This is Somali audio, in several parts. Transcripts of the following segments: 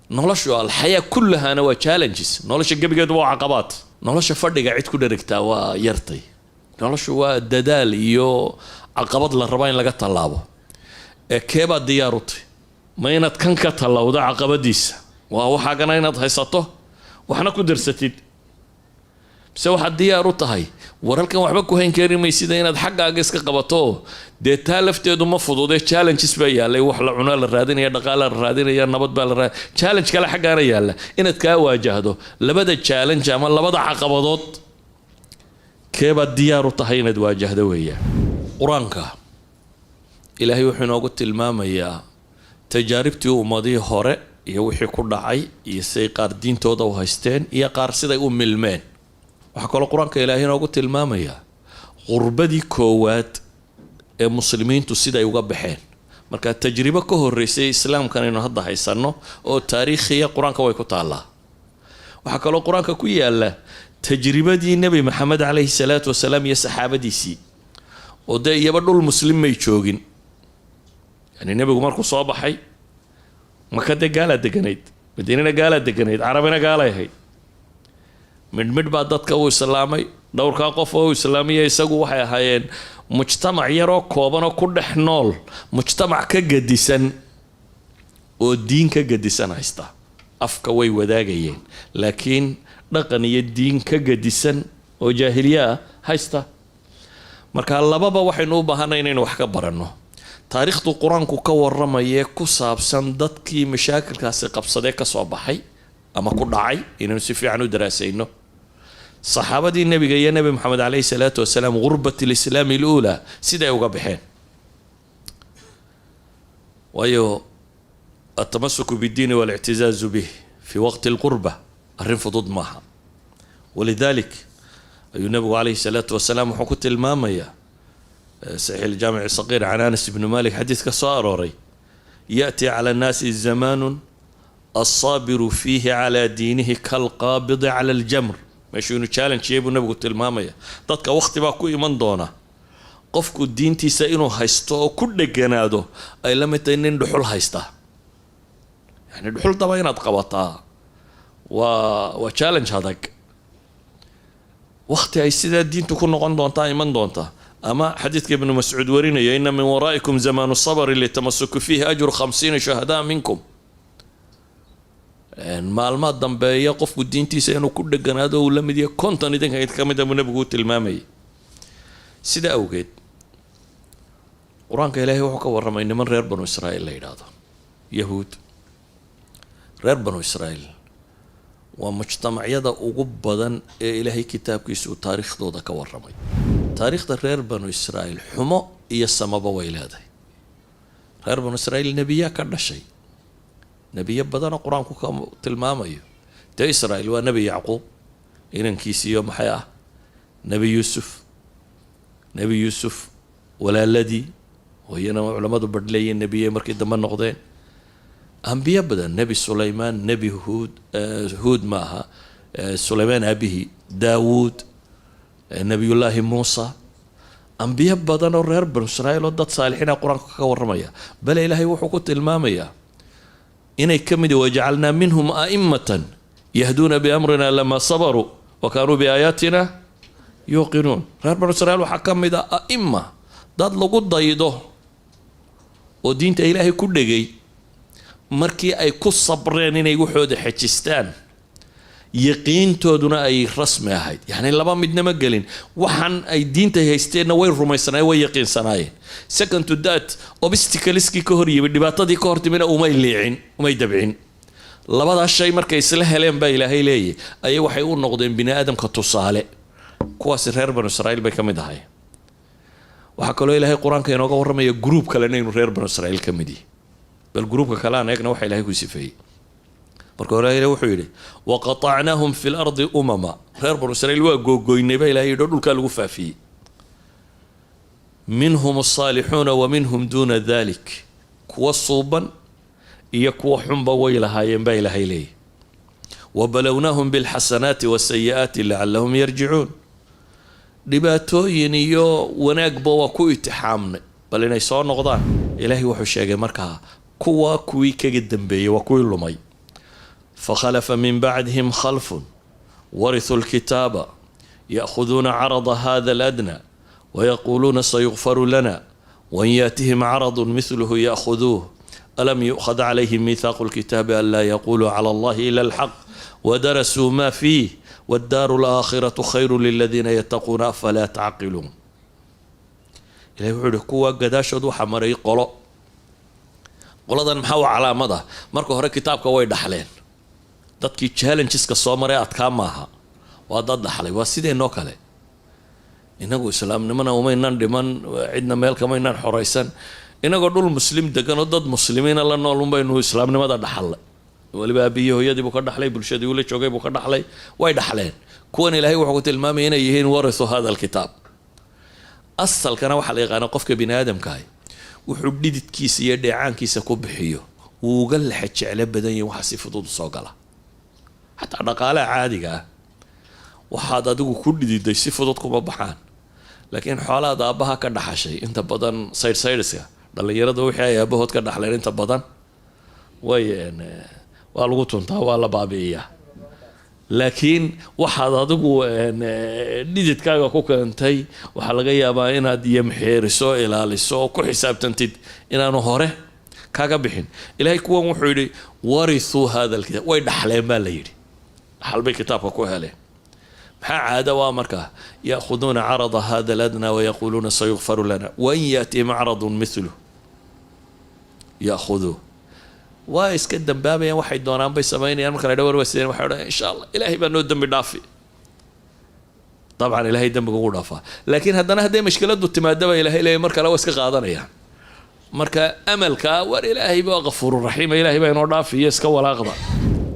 noloshu alxayaa kullahaana waa challenges nolosha gebigeedu waa caqabaad nolosha fadhiga cid ku dherigtaa waa yartay noloshu waa dadaal iyo caqabad la raba in laga tallaabo ee keebaa diyaar u tahay ma inaad kan ka tallawdo caqabadiisa waa waxaagana inaad haysato waxna ku darsatid bise waxaad diyaar u tahay waralkan waxba ku hayn kari maysida inaad xaggaaga iska qabato dee taa lafteedu ma fududee challenges baa yaallay wax la cunaa la raadinaya dhaqaala la raadinaya nabad baa la challenge kale xaggaana yaalla inaad kaa waajahdo labada challenge ama labada caqabadood keebaad diyaar u tahay inaad waajahdo weeyaan qur-aanka ilaahay wuxuu inoogu tilmaamayaa tajaaribtii ummadii hore iyo wixii ku dhacay iyo siday qaar diintooda u haysteen iyo qaar siday u milmeen waxaa kaloo qur-aanka ilaahay inoogu tilmaamayaa qurbadii koowaad ee muslimiintu siday uga baxeen marka tajribo ka horreysay islaamkan aynu hadda haysanno oo taariikhiya qur-aanka way ku taallaa waxaa kaloo qur-aanka ku yaalla tajribadii nebi maxamed calayhi salaatu wasalaam iyo saxaabadiisii oo dee iyaba dhul muslim may joogin yani nebigu markuu soo baxay maka dee gaalaa deganayd madiinana gaalaa deganayd carabina gaalay ahayd midhmidh baa dadka uu islaamay dhowrkaa qof oo islaamiya isagu waxay ahaayeen mujtamac yaroo koobanoo ku dhex nool mujtamac ka gadisan oo diin ka gadisan haysta afka way wadaagayeen laakiin dhaqan iyo diin ka gadisan oo jaahiliya ah haysta marka lababa waxaynu u baahanay inaynu wax ka baranno taariikhdu qur-aanku ka waramayee ku saabsan dadkii mashaakilkaasi qabsadee ka soo baxay ama ku dhacay inaynu si fiican u daraasayno saxaabadii nebiga iyo nebi maxamed calayhi salaatu wasalaam gurbat alislaami aluulaa siday uga baxeen waayo altamasuku biddiini waalictizaazu bih fii waqti alqurba arrin fudud maaha walidalik ayuu nebigu calayhi salaatu wasalaam wuxuu ku tilmaamayaa saxiix aljaamici saqiir can anas ibni malik xadiid ka soo arooray ya'ti cala annaasi zamaanun alsaabiru fiihi calaa diinihi kalqaabidi cala aljamr meeshuu inuu challenge yay buu nebigu tilmaamaya dadka waqti baa ku iman doona qofku diintiisa inuu haysto oo ku dheganaado ay la mid tahay nin dhuxul haysta yani dhuxul daba inaad qabataa waa challenge adag waqti ay sidaa diintu ku noqon doontaa iman doontaa ama xadiidka ibnu mascuud warinaya ina min waraa'ikum zamaanu sabri litamasuku fiihi ajru 50 shuhadaa minkum maalmaha dambeeya qofku diintiisa inuu ku dheganaado uu la mid yahay konton idinka ka mid ah nabigu tilmaamayay sida awgeed qur-aanka ilaahay wuxuu ka warramay niman reer banu israa'iil la yidhaahdo yahuud reer banu israa'iil waa mujtamacyada ugu badan ee ilaahay kitaabkiisa uu taariikhdooda ka warramay taariikhda reer banu israa'iil xumo iyo samaba way leedahay reer banu israa'iil nebiyaa ka dhashay nebiyo badanoo qur-aanku ka tilmaamayo dee israa'iil waa nebi yacquub inankiisiiyo maxay ah nebi yuusuf walaaladii oo iyana culammadu badhleeyeen nebiyey markii dambe noqdeen ambiyo badan nebi sulaymaan nebi huud maaha sulaymaan aabihii daawuud nebiyullaahi muusa ambiyo badan oo reer banu israa'iil oo dad saalixiina qur-aanka ka warramaya bale ilaahay wuxuu ku tilmaamayaa inay ka mid wajacalnaa minhum a'immatan yahduuna biamrina lama sabaruu wa kaanuu biaayaatina yuuqinuun reer banu israa'iil waxaa ka mid ah a'imma dad lagu daydo oo diinta ilaahay ku dhegay markii ay ku sabreen inay waxooda xejistaan yaqiintooduna ay rasmi ahayd yani laba midnama gelin waxaan ay diinta haysteenna way rumaysanaayeen way yaqiinsanaayeen second to that obstacleski ka hor yimid dhibaatadii ka hortimina umay dabcin labadaas shay markay isla heleen baa ilaahay leeyahy ayay waxay u noqdeen bini aadamka tusaale kuwaasi reer banu israa'iil bay ka mid ahay waxaa kaloo ilaahay qur-aanka inooga warramaya gruub kalena inuu reer banu israa'iil ka mid yahay bal gruubka kale aan eegna waxa ilaahay ku sifeeyey marka hore ilaahay wuxuu yidhi waqatacnaahum fi lardi umama reer banu israa'iil waa googoynay baa ilaahay yidhi oo dhulkaa lagu faafiyey minhum asaalixuuna wa minhum duuna dalik kuwa suuban iyo kuwa xunba way lahaayeen baa ilaahay leeyahy wabalownaahum bilxasanaati wasayi'aati lacallahum yarjicuun dhibaatooyin iyo wanaagba waa ku itixaamnay bal inay soo noqdaan ilaahay wuxuu sheegay markaa kuwii kaga dambeeyey waa kuwii lumay فخلف من بعدهم خلف ورثوا الكتاب يأخذون عرض هذا الأدنى ويقولون سيغفر لنا وإن يأتهم عرض مثله يأخذوه ألم يؤخذ عليهم ميثاق الكتاب ألا يقولوا على الله إلا الحق ودرسوا ما فيه والدار الآخرة خير للذين يتقون أفلا تعقلون. إلهي وحده كوا قداشود وحمري qoladan maxaa u calaamada marka hore kitaabka way dhaxleen dadkii challengeska soo maray adkaa maaha waa dad dhaxlay waa sideenoo kale inagu islaamnimana umaynan dhiman cidna meel kamaynan xoraysan inagoo dhul muslim degan oo dad muslimiina la nool unbaynu islaamnimada dhaxalay waliba aabihii hooyadii buu ka dhaxlay bulshadii uu la joogay buu ka dhaxlay way dhaxleen kuwan ilaahay wuxuu ku tilmaamay inay yihiin warithu hada alkitaab asalkana waxaa la yaqaana qofka bini aadamkaah wuxuu dhididkiisa iyo dheecaankiisa ku bixiyo wuu uga lexa jeclo badan yahay waxa si fudud u soo gala xataa dhaqaalaha caadiga ah waxaad adigu ku dhididay si fudud kuma baxaan laakiin xoolahaad aabbaha ka dhaxashay inta badan sayidska dhallinyarada wixii ay aabahood ka dhaxleen inta badan waa lagu tuntaa waa la baabi'iyaa laakiin waxaad adigu dhididkaaga ku keentay waxaa laga yaabaa inaad yamxeeriso ilaaliso oo ku xisaabtantid inaanu hore kaga bixin ilaahay kuwan wuxuu yidhi warithuu hada alkitaab way dhaxleen baa la yidhi dhaxal bay kitaabka ku heleen maxaa caada waa markaa ya'khuduuna carada hada aladnaa wayaquuluuna sayugfaru lana wain yaatihim caradun mithlu ya'khuduu waa iska dambaabayaan waxay doonaan bay samaynayaan marka la dhawar wasideen waxay odhan insha allah ilaahay baa noo dembi dhaafi dabcan ilaahay dembiga ugu dhaafaa laakiin haddana hadday mashkiladu timaadaba ilaahay leeyahay mar kale waa iska qaadanayaan marka amalka war ilaahay baa ghafuurur raxiim ilaahay baa inoo dhaafiyo iska walaaqda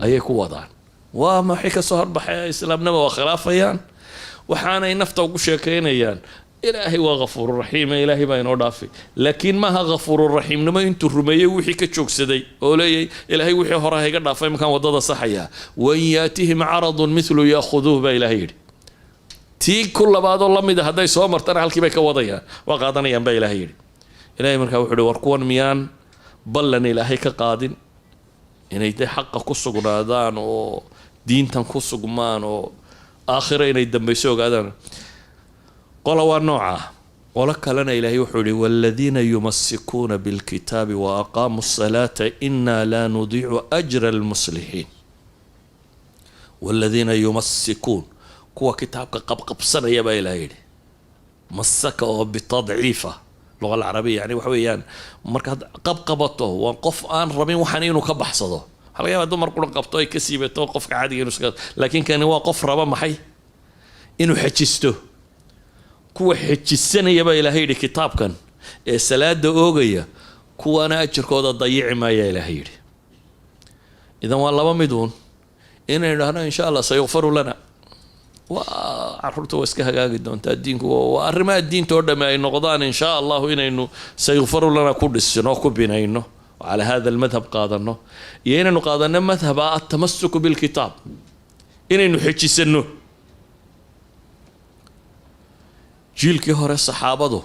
ayay ku wadaan waa maxay ka soo horbaxay islaamnimo waa khilaafayaan waxaanay nafta ugu sheekaynayaan ilaahay waa ghafuurur raxiim ilaahay baa inoo dhaafay laakiin maaha ghafuurur raxiimnimo intuu rumeeyey wixii ka joogsaday oo leeyahay ilaahay wixii hore hayga dhaafay markaan wadada saxaya wain yaatihim caradun mithlu ya'khuduuh baa ilaahay yidhi tii ku labaadoo la mid a hadday soo martana halkii bay ka wadayaan waa qaadanayaan baa ilaahay yidhi ilaahay markaa wuxuu yidhi war kuwan miyaan ballan ilaahay ka qaadin inay de xaqa ku sugnaadaan oo diintan ku sugmaan oo aakhira inay dambayso ogaadaan qola waa nooca qola kalena ilaahay wuxuu yidhi waaladiina yumasikuuna bilkitaabi wa aqaamuu asalaata inaa laa nudiicu ajra almuslixiin waaladiina yumasikuun kuwa kitaabka qabqabsanaya baa ilaahay yidhi masaka oo bitadciifa luqa alcarabiya yani waxa weeyaan markaad qabqabato waa qof aan rabin waxaan inuu ka baxsado waxaa laga yaabaa dumar qura qabto ay ka siibato qofka caadiga inuu iska laakiin kani waa qof raba maxay inuu xejisto kuwa xejisanaya baa ilaahay yidhi kitaabkan ee salaada oogaya kuwana ajarkooda dayici maaya ilaahay yidhi idan waa laba miduun inaynu dhahno insha allah sayukfaru lana waa caruurta waa iska hagaagi doontaa diinku waa arrimaha diinta oo dhamme ay noqdaan insha allahu inaynu sayukfaru lana ku dhisno ku binayno وعلى هذا المذهب قادرنا يينا نقادرنا مذهب التمسك بالكتاب إنه نحكي سنه جيل كهر الصحابة دو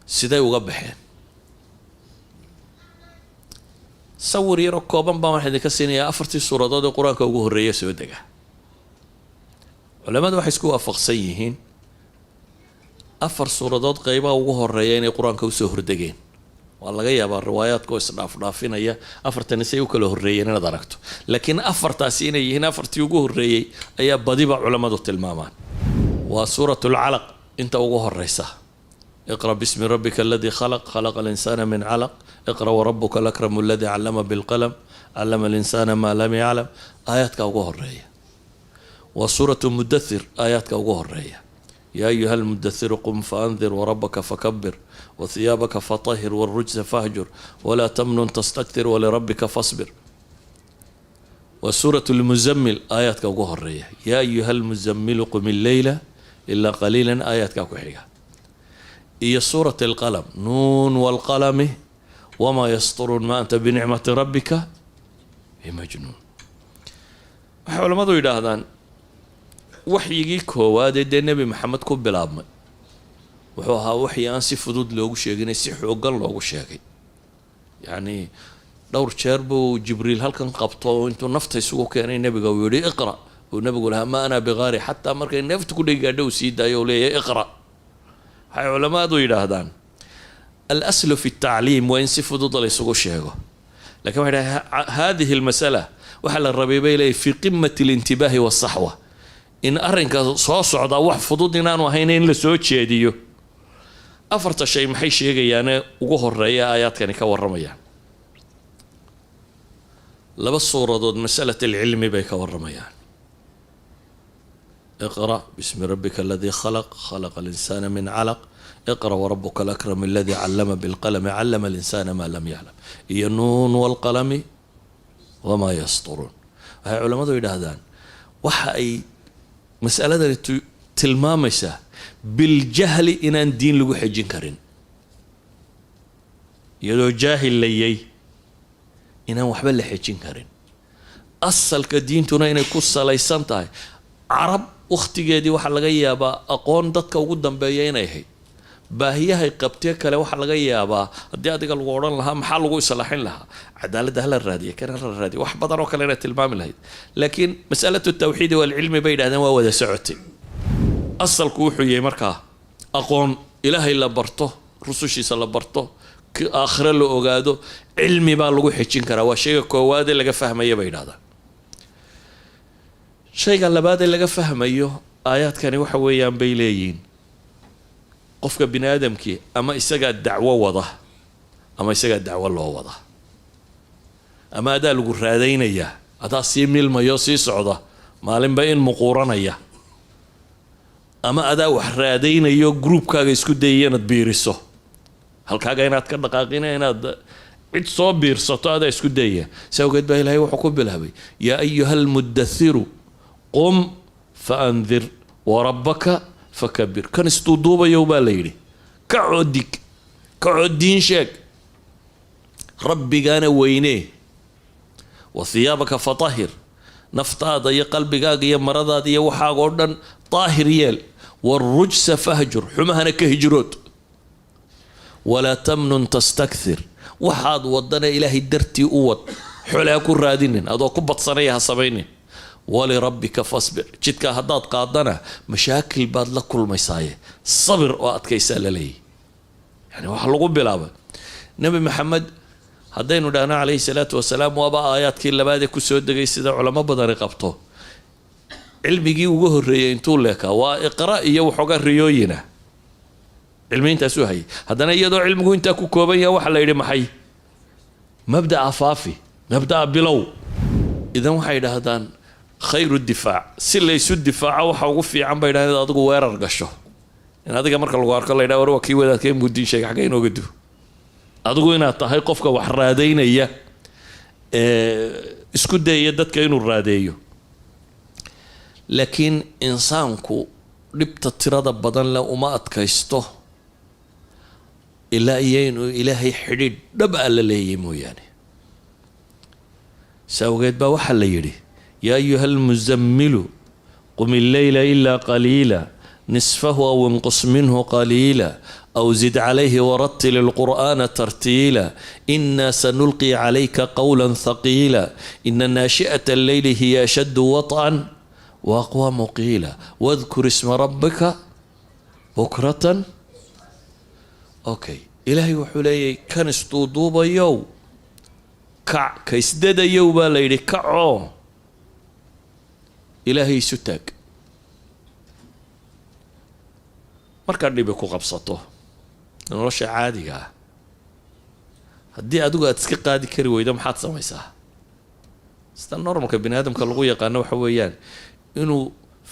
سيداي وقبحين صور يركوبا بما حد كسيني أفرتي السورة دو القرآن كوجه الرئيس ودقة علماء واحد سكوا فقسيهين أفر سورة دو قيبة وجه الرئيين القرآن كوسه ردقين والله جاي أبغى الروايات كويس نافين هي أفرتني سيو كله الرئيين أنا دركته لكن أفرت سيني هنا أفرت وجه الرئي أي بديبة علماء التلمامان وسورة العلق أنت وجه الرئيسة اقرأ باسم ربك الذي خلق خلق الإنسان من علق اقرأ وربك الأكرم الذي علم بالقلم علم الإنسان ما لم يعلم آيات كوجه الرئي وسورة المدثر آيات كوجه الرئي يا أيها المدثر قم فأنذر وربك فكبر وثيابك فطهر والرجز فاهجر ولا تمنن تستكثر ولربك فاصبر وسورة المزمل آيات كوجه الرئي يا أيها المزمل قم الليل إلا قليلا آيات كوجه هي سورة القلم نون والقلم وما يسطرون ما أنت بنعمة ربك بمجنون حول ما ذو يدهدان waxyigii koowaad ee nabi maxamed ku bilaabmay wuxuu ahaa waxyi aan si fudud loogu sheegin si xooggan loogu sheegay yani dhowr jeer buu jibriil halkan qabto intuu nafta isugu keenay nabiga uu yidhi iqra uu nabigu lahaa ma ana biqaari xataa markay neefta ku dhagaadho uu sii daayo uu leeyahay iqra waxay culamaadu yidhaahdaan الأصل في التعليم وإن سفد ضل يسوق الشيء لكن هذه المسألة وحل الربيبي لي في قمة الانتباه والصحوة إن أرنك صوص عضا وحفظوا دينان وهينين لسوت شيء ديو أفرت الشيء محي شيء يعني وجوه الرأي آيات كان يكور رميان لبس صورة ضد مسألة العلم بيكور رميان اقرأ باسم ربك الذي خلق الإنسان من علق اقرأ وربك الأكرم الذي علم بالقلم علم الإنسان ما لم يعلم النون والقلم وما يسطرون هاي علماء يدهدان وحي مسألة تلمامسة بالجهل إن الدين لغو حجين كرين يدو جاهل ليي إن وحبل حجين كرين أصل كدين تنا إن كوسا ليسان تاي عرب أختي جدي وحل غيابا أقون دتك وقدام بيينا هي baahiyahay qabtee kale waxa laga yaabaa hadii adiga lagu oran lahaa maxaa lagu islaaxin lahaa cadaalada hal raadiye kana raadiye wax badan oo kale inay tilmaami lahayd laakiin mas'alatu tawxiid wal ilmi bay dhaadaan waa wada socotay asalku wuxuu yahay markaa aqoon ilaahay la barto rusushiisa la barto aakhira la ogaado ilmi baa lagu xijin karaa waa shayga koowaad ee laga fahmayo bay dhaadaan shayga labaad ee laga fahmayo aayaadkani waxa weeyaan bay leeyihiin qofka bini aadamkii ama isaga dacwo wada ama isaga dacwo loo wada ama adaa lagu raadaynaya adaa sii milmayo sii socda maalinba in muquuranaya ama adaa wax raadaynayo groupkaaga isku dayay inaad biiriso halkaaga inaad ka dhaqaaqina inaad cid soo biirsato adaa isku dayaya sawgeed baa ilaahay wuxuu ku bilaabay yaa ayuhal muddathiru qum fa andir wa rabbaka فكبر كان استودوبا يوبا ليلي كعودين شيك ربي كان وينيه وثيابك فطهر نفط يا قلبي يا مرض يا وحا غردن طاهر يال والرجس فهجر حمهنا كهجروت ولا تمنن تستكثر وحاد ودنا الهي درتي قوت حلا كل رادين ادو كبط صريها صبيني ولربك فاصبر جدك هداد قادنا مشاكل بعد لكل ميسايه صبر واتكيس لي يعني waxa lagu bilaabo nabi maxamed hadaynu dhaana alayhi salatu wasalaam waa aayadkii labaad ee ku soo degay sida culimo badan qabto cilmigii ugu horeeyay intuu leeka waa iqra iyo waxooga riyooyina cilmiintaas u hay hadana iyadoo cilmigu inta ku kooban yahay waxa la yiri maxay mabda afaafi mabda bilow idan waxay dhahdaan خير الدفاع سليس الدفاع وحوق في عم بين هذا أدقو ويرر قشة إن هذا كمرك الوارك الله يدور وكي وذا كي مودين شيء حقين وقدو أدقو إن تهاي قفك وحرادين إياه اسكت ده يدت كينو الراديو لكن إنسانكو ربط الترادة بدن لا وما أتكيسته إلا إيانو إلهي حديد دبأ لليمو يعني سوغيت با وحل يري يا أيها المزمل قم الليل إلا قليلا نصفه أو انقص منه قليلا أو زد عليه ورتل القرآن ترتيلا إنا سنلقي عليك قولا ثقيلا إن ناشئة الليل هي أشد وطئا وأقوى مقيلا واذكر اسم ربك بكرة أوكي إلهي وحلي كان استوضوبا يو كع كيسدد يو بالليل كعو إلهي ستاك markaad dhibi ku qabsato nolosha caadiga ah haddii adigu aad iska qaadi kari weydo maxaad samaysaa sida normalka bini aadamka lagu yaqaano waxa weeyaan inuu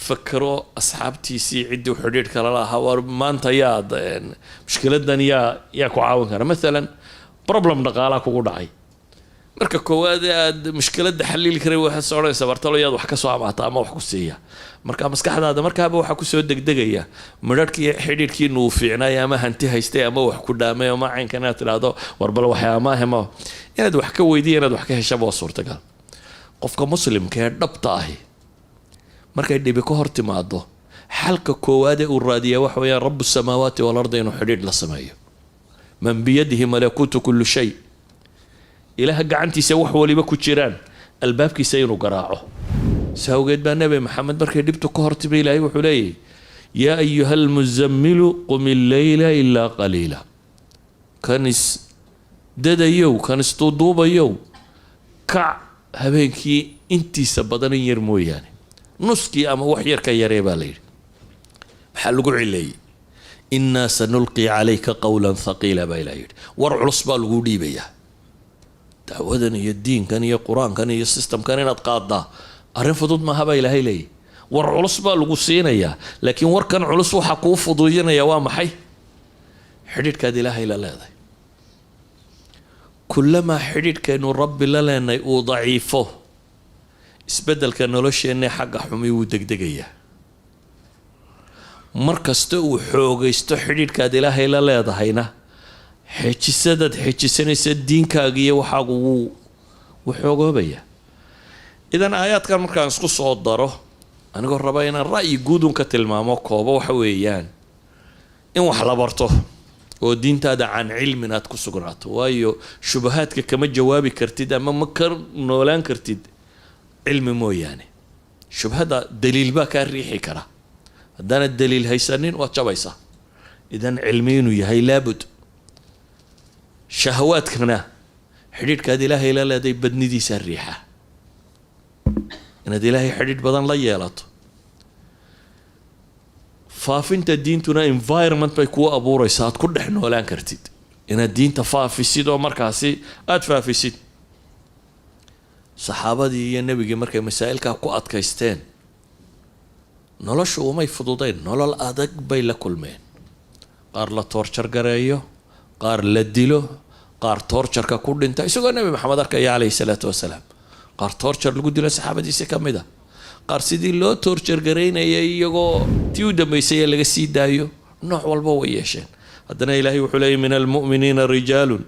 fakaro asxaabtiisii ciddii xidhiidh kala lahaa war maanta yaad mushkiladan yaa ku caawin kara maalan problem dhaqaalaha kugu dhacay marka koowaad aad mushkiladda xalili karay waxa sooraysa bartalo yaad wax ka soo amaata ama wax ku siiya marka maskaxdaada markaaba waxa ku soo degdegaya midhadhkii xidhiidhkii nuu fiicnay ama hanti haystay ama wax ku dhaamay ama caynkan aad tiraahdo war bal waxa ama hema inaad wax ka weydiiyo inaad wax ka heshaba waa suurtagal qofka muslimka ee dhabta ahi markay dhibi ka hor timaado xalka koowaad ee uu raadiyaa waxa weeyaan rabbu samaawaati wal ardi inuu xidhiidh la sameeyo man biyadihi malakuutu kulli shay ilaaha gacantiisa wax waliba ku jiraan albaabkiisa inuu garaaco sawgeed baa nabi maxamed markay dhibtu ka hortibay ilaahay wuxuu leeyahay yaa ayuha almuzammilu qum illayla ilaa qaliila kanis dadayow kanis duuduubayow kac habeenkii intiisa badan in yar mooyaane nuskii ama wax yar ka yaree baa layidhi maxaa lagu cileeyey innaa sanulqi calayka qawlan thaqiila baa ilaa yidhi war culus baa lagu dhiibayaa dacwadan iyo diinkan iyo qur-aankan iyo systemkan inaad qaaddaa arrin fudud maaha baa ilaahay leeyahy war culus baa lagu siinayaa laakiin warkan culus waxaa kuu fuduudinaya waa maxay xidhiidhkaad ilaahay la leedahay kullamaa xidhiidhkaynu rabbi la leenay uu daciifo isbeddelka nolosheenna xagga xumi wuu degdegayaa mar kasta uu xoogaysto xidhiidhkaad ilaahay la leedahayna xejisadaad xejisanaysa diinkaaga iyo waxaagu wuu xoogoobayaa idan aayaadkan markaan isku soo daro anigoo raba inaan ra'yi guudun ka tilmaamo koobo waxa weeyaan in wax la barto oo diintaada can cilmin aad ku sugnaato waayo shubahaadka kama jawaabi kartid ama ma ka noolaan kartid cilmi mooyaane shubhada daliil baa kaa riixi kara haddaanad daliil haysanin waad jabaysaa idan cilmi inuu yahay laabud shahawaadkana xidhiidhkaad ilaahay la leeday badnidiisaa riixa inaad ilaahay xidhiidh badan la yeelato faafinta diintuna environment bay kuu abuuraysaa aad ku dhex noolaan kartid inaad diinta faafisid oo markaasi aada faafisid saxaabadii iyo nebigii markay masaa'ilkaa ku adkaysteen noloshu umay fududayn nolol adag bay la kulmeen qaar la toorjar gareeyo qaar la dilo qaar toorjarka ku dhinta isagoo nebi maxamed arkaya calayhi salaatu wasalaam qaar toorjar lagu dilo saxaabadiisi ka mid a qaar sidii loo toorjar garaynaya iyagoo tii u dambaysay ee laga sii daayo nooc walba way yeesheen haddana ilaahay wuxuu leeyay min almu'miniina rijaalun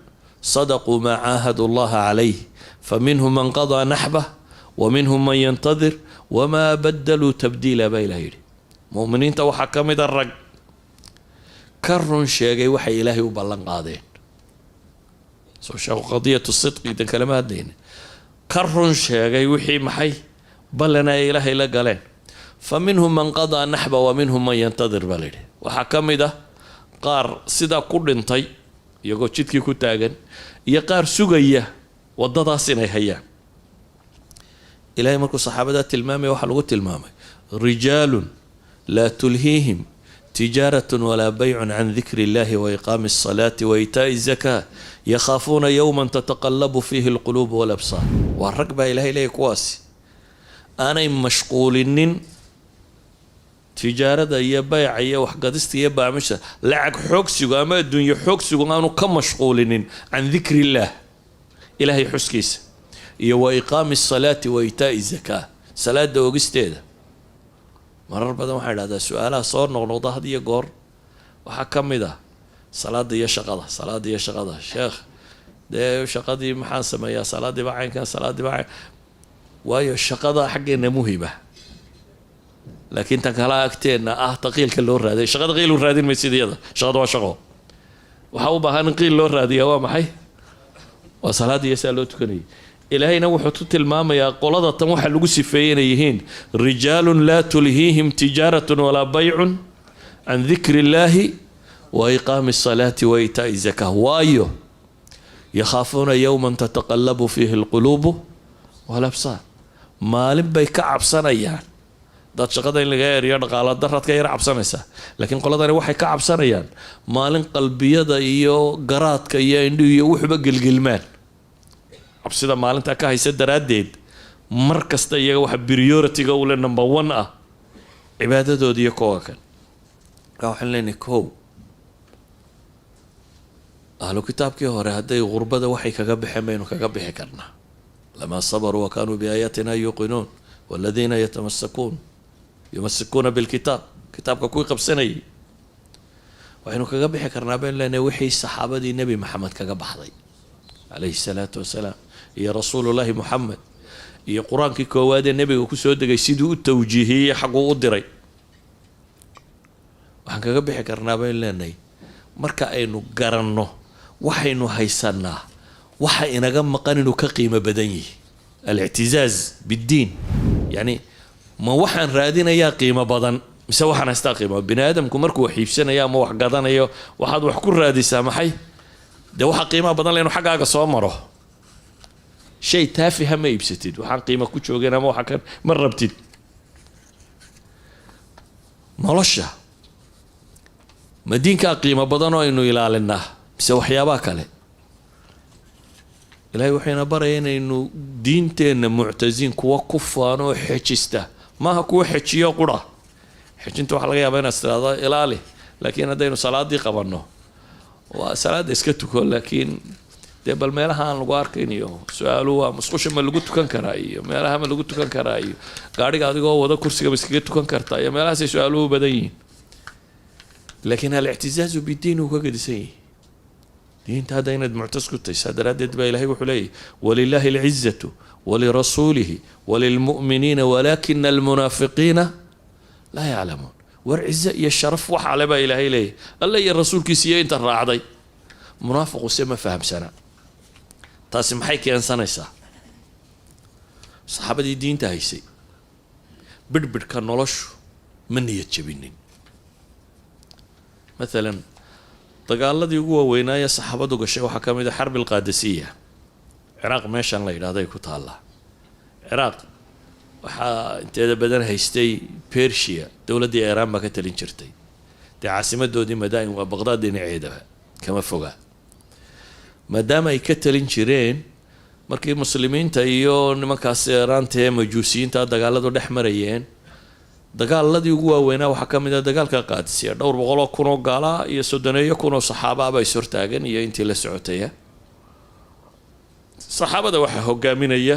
sadaquu maa caahadu allaha calayh faminhum man qadaa naxbah waminhum man yantadir wamaa badaluu tabdiila baa ilaah yidhi mu'miniinta waxaa ka mid a rag ka run sheegay waxay ilaahay u ballan qaadeen soo sheego qadiyatu sidqi idan kalama hadlayna ka run sheegay wixii maxay ballana ay ilaahay la galeen fa minhum man qadaa naxba wa minhum man yantadir baa layidhi waxaa ka mid ah qaar sidaa ku dhintay iyagoo jidkii ku taagan iyo qaar sugaya waddadaas inay hayaan ilaahay markuu saxaabadaa tilmaamaya waxaa lagu tilmaamay rijaalun laa tulhiihim تجارة ولا بيع عن ذكر الله وإقام الصلاة وإيتاء الزكاة يخافون يوما تتقلب فيه القلوب والأبصار والركبة إلهي إليه كواسي أنا مشغولين تجارة يا بيع يا وحقدست يا بيع مش لعق حوكسيغو أما الدنيا حوكسيغو أنا كم مشغولين عن ذكر الله إلهي حسكيس يا وإقام الصلاة وإيتاء الزكاة صلاة دوغستيدا marar badan waxaa idhahdaa su-aalaha soo noqnoqda had iyo goor waxaa ka mid ah salaada iyo shaqada sheekh dee shaqadii maxaan sameeyaa salaadiiba caynkan salaadiiba cayn waayo shaqada xaggeena muhima laakiin tan kala agteenna ah taqiilka loo raaday shaqada qiil u raadin maysid iyada shaqada waa shaqo waxaa u baahan in qiil loo raadiyaa waa maxay waa salaada iyo saa loo tukanayay إلهينا وحطوا الماما قولة تموح لقسفين يهين رجال لا تلهيهم تجارة ولا بيع عن ذكر الله وإقام الصلاة وإيتاء الزكاة وايو يخافون يوما تتقلب فيه القلوب والأبصار ما لم بيكعب سنة يعني دات شقدين لغير يرقى على الدرات كير عب سنة لكن قولة وحي كعب سنة يعني ما لن قلبي يدا إيو قرات كي يندو يوحبق القلمان cabsida maalinta ka haysa daraaddeed mar kasta iyaga waxa priority-ga u leh number 1 ah cibaadadooda iyo kooga kan waxaan leenahay koow ahlu kitaabkii hore hadday gurbada waxay kaga baxeen baynu kaga bixi karnaa lama sabaru wa kaanuu biaayatina yuqinuun waladiina yumasikuuna bilkitaab kitaabka kuwii qabsanayay waxaynu kaga bixi karnaa baynu leenahay wixii saxaabadii nebi maxamed kaga baxday calayhi salaatu wasalaam iyo rasuulullaahi muxamed iyo qur-aankii koowaadee nebiga ku soo degay siduu u tawjiihiyey xaguu u diray waxaan kaga bixi karnaa baynu leenahay marka aynu garanno waxaynu haysanaa waxa inaga maqan inuu ka qiimo badan yahay الاعتزاز بالدين يعني ما waxaan raadinayaa qiimo badan mise waxaan haystaa qiimo bini aadamku markuu xiibsanaya ama wax gadanayo waxaad wax ku raadisaa maxay de waxa qiimo badan leenu xagaaga soo maro shay taafiha ma iibsatid waxaan qiimo ku joogeen ama waxa kan ma rabtid nolosha madiinka qiimo badan oo aynu ilaalinaa mise waxyaabaha kale ilaahay waxayna baraya inaynu diinteenna muctasiin kuwa ku faano oo xejista maaha kuwa xejiyo qura xejinta waxaa laga yaabaa inaad tiraahdo ilaali laakiin haddaynu salaadii qabanno waa salaada iska tuko laakiin dee bal meelaha aan lagu arkayn iyo su-aalu waa musqusha ma lagu tukan karaa iyo meelaha ma lagu tukan karaa iyo gaadhiga adigoo wada kursigaba iskaga tukan kartaa iyo meelahaasay su-aaluhu badan yihiin laakiin al-ictizaazu bidiin uu ka gedisan yahay diinta hadda inaad muctas ku tahay saa daraaddeed baa ilaahay wuxuu leeyahy walilaahi alcizatu walirasuulihi walilmu'miniina walaakina almunaafiqiina laa yaclamuun war cize iyo sharaf waxa le baa ilaahay leeyahy alla iyo rasuulkiisa iyo inta raacday munaafiqu se ma fahamsana taasi maxay keensanaysaa saxaabadii diinta haysay bidhbidhka noloshu ma niyad jabinin maalan dagaaladii ugu waaweynaaye saxaabadu gashay waxaa ka mid a xarbi alqaadisiya ciraaq meeshan la yidhahday ku taallaa ciraaq waxaa inteeda badan haystay persia dowladdii iiraan baa ka talin jirtay dee caasimadoodii madaa'in waa baqdaad dhinaceedaba kama fogaa maadaama ay ka talin jireen markii muslimiinta iyo nimankaas iiraanta ee majuusiyiinta dagaaladu dhex marayeen dagaaladii ugu waaweynaa waxaa ka mid ah dagaalka qaadisiya dhowr boqoloo kun oo gaala iyo soddoneeyo kun oo saxaaba baa is hortaagan iyo intii la socotaya saxaabada waxaa hogaaminaya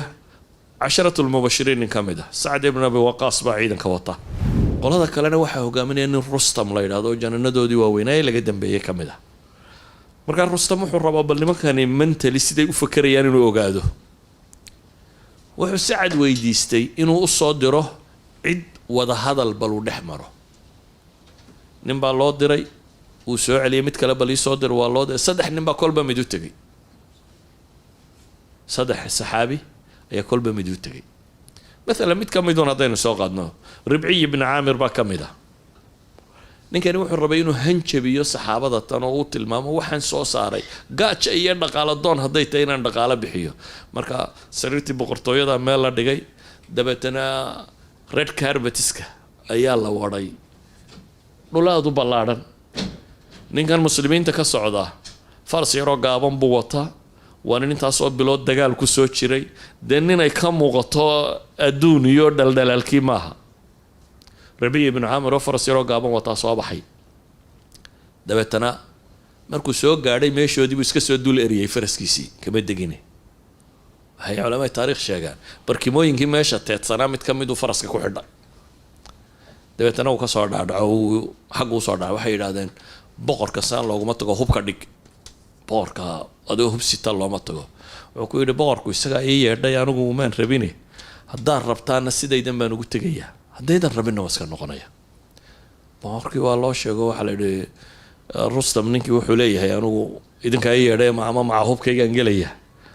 casharatu lmubashiriin nin ka mid ah sacd ibn abi waqaas baa ciidanka wata qolada kalena waxaa hogaaminaya nin rustam la yidhahdo oo jananadoodii waaweynaa ee laga dambeeyey ka mid ah markaa rustam wuxuu rabaa bal nimankani mentally siday u fakerayaan inuu ogaado wuxuu sacad weydiistay inuu u soo diro cid wada hadal bal uu dhex maro nin baa loo diray wuu soo celiyay mid kale bal ii soo dir waa loo diray saddex nin baa kolba mid u tegay saddex saxaabi ayaa kolba mid u tegay maalan mid ka midun haddaynu soo qaadno ribciy ibni caamir baa ka mid ah ninkani wuxuu rabay inuu hanjabiyo saxaabada tan oo uu tilmaamo waxaan soo saaray gaaja iyo dhaqaalo doon hadday tahay inaan dhaqaalo bixiyo marka sariirtii boqortooyada meel la dhigay dabeetana red carbetiska ayaa la wadhay dhulaad u ballaadhan ninkan muslimiinta ka socda faras yaroo gaaban buu wataa waa nin intaasoo bilood dagaal ku soo jiray dee ninay ka muuqato adduun iyo dhaldhalaalkii maaha rabiy ibnu caamir oo faras yaroo gaaban wataa soo baxay dabeetana markuu soo gaadhay meeshoodii buu iska soo dul eriyey faraskiisii kama degine waxay culamada taariikh sheegaan barkimooyinkii meesha teedsanaa mid ka miduu faraska ku xidha dabeetana uu ka soo dhaadhaco uu xagga usoo dhaca waxay yidhahdeen boqorka saan looguma tago hubka dhig boqorka adigoo hubsita looma tago wuxuu ku yidhi boqorku isagaa ii yeedhay anigu umaan rabine haddaad rabtaana sidaydan baan ugu tegayaa haddaydan rabinna waa iska noqonaya boqorkii waa loo sheego waxaa la yidhi rustam ninkii wuxuu leeyahay anigu idinkaa ii yeedhay ama maca hubkaygaan gelaya